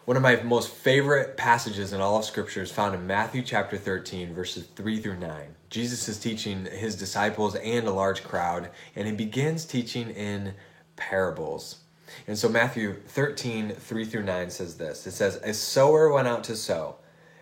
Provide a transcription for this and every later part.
One of my most favorite passages in all of Scripture is found in Matthew chapter 13, verses 3 through 9. Jesus is teaching his disciples and a large crowd, and he begins teaching in parables. And so Matthew 13, 3 through 9 says this. It says, "A sower went out to sow,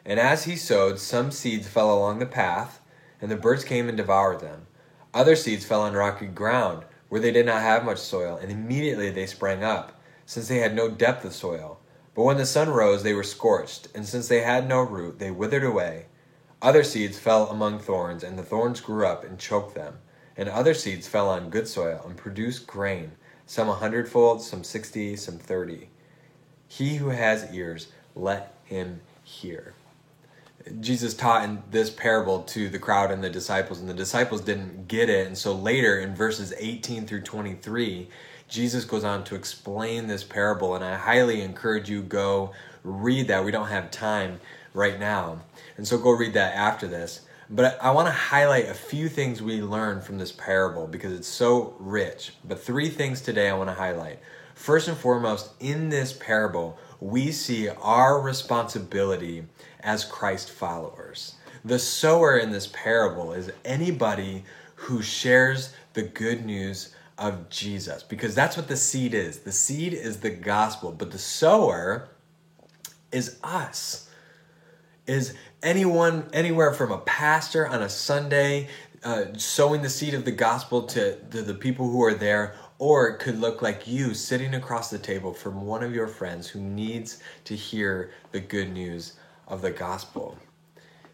and as he sowed, some seeds fell along the path, and the birds came and devoured them. Other seeds fell on rocky ground, where they did not have much soil, and immediately they sprang up, since they had no depth of soil. But when the sun rose, they were scorched, and since they had no root, they withered away. Other seeds fell among thorns, and the thorns grew up and choked them. And other seeds fell on good soil and produced grain, some 100-fold, some 60, some 30. He who has ears, let him hear." Jesus taught in this parable to the crowd and the disciples didn't get it. And so later in verses 18 through 23, Jesus goes on to explain this parable, and I highly encourage you go read that. We don't have time right now, and so go read that after this. But I want to highlight a few things we learn from this parable because it's so rich. But 3 things today I want to highlight. First and foremost, in this parable, we see our responsibility as Christ followers. The sower in this parable is anybody who shares the good news of Jesus, because that's what the seed is. The seed is the gospel, but the sower is us. Is anyone, anywhere from a pastor on a Sunday sowing the seed of the gospel to the people who are there, or it could look like you sitting across the table from one of your friends who needs to hear the good news of the gospel.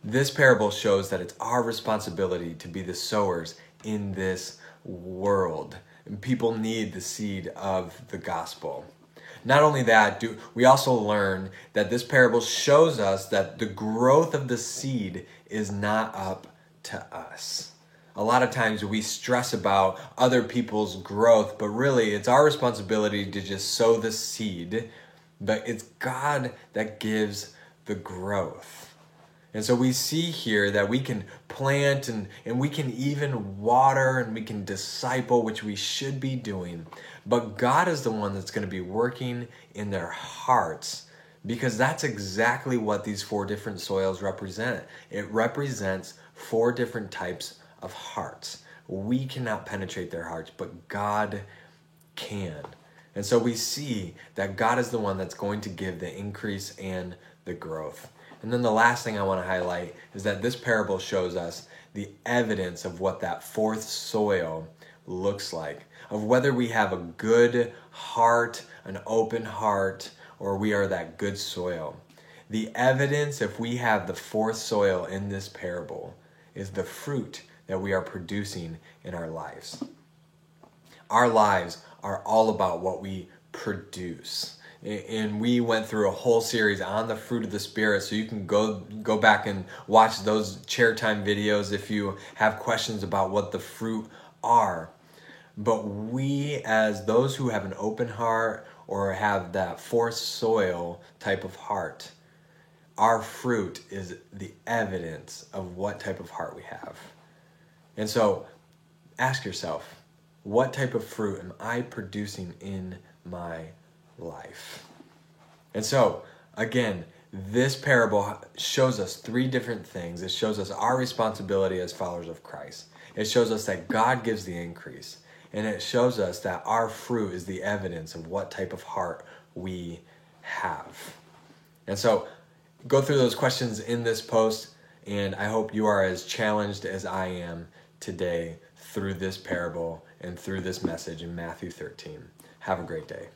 This parable shows that it's our responsibility to be the sowers in this world. And people need the seed of the gospel. Not only that, we also learn that this parable shows us that the growth of the seed is not up to us. A lot of times we stress about other people's growth, but really it's our responsibility to just sow the seed, but it's God that gives the growth. And so we see here that we can plant and we can even water and we can disciple, which we should be doing. But God is the one that's going to be working in their hearts, because that's exactly what these 4 different soils represent. It represents 4 different types of hearts. We cannot penetrate their hearts, but God can. And so we see that God is the one that's going to give the increase and the growth. And then the last thing I want to highlight is that this parable shows us the evidence of what that 4th soil looks like, of whether we have a good heart, an open heart, or we are that good soil. The evidence, if we have the 4th soil in this parable, is the fruit that we are producing in our lives. Our lives are all about what we produce. And we went through a whole series on the fruit of the Spirit, so you can go back and watch those chair time videos if you have questions about what the fruit are. But we, as those who have an open heart or have that 4th soil type of heart, our fruit is the evidence of what type of heart we have. And so ask yourself, what type of fruit am I producing in my life? And so, again, this parable shows us 3 different things. It shows us our responsibility as followers of Christ. It shows us that God gives the increase. And it shows us that our fruit is the evidence of what type of heart we have. And so, go through those questions in this post, and I hope you are as challenged as I am today through this parable and through this message in Matthew 13. Have a great day.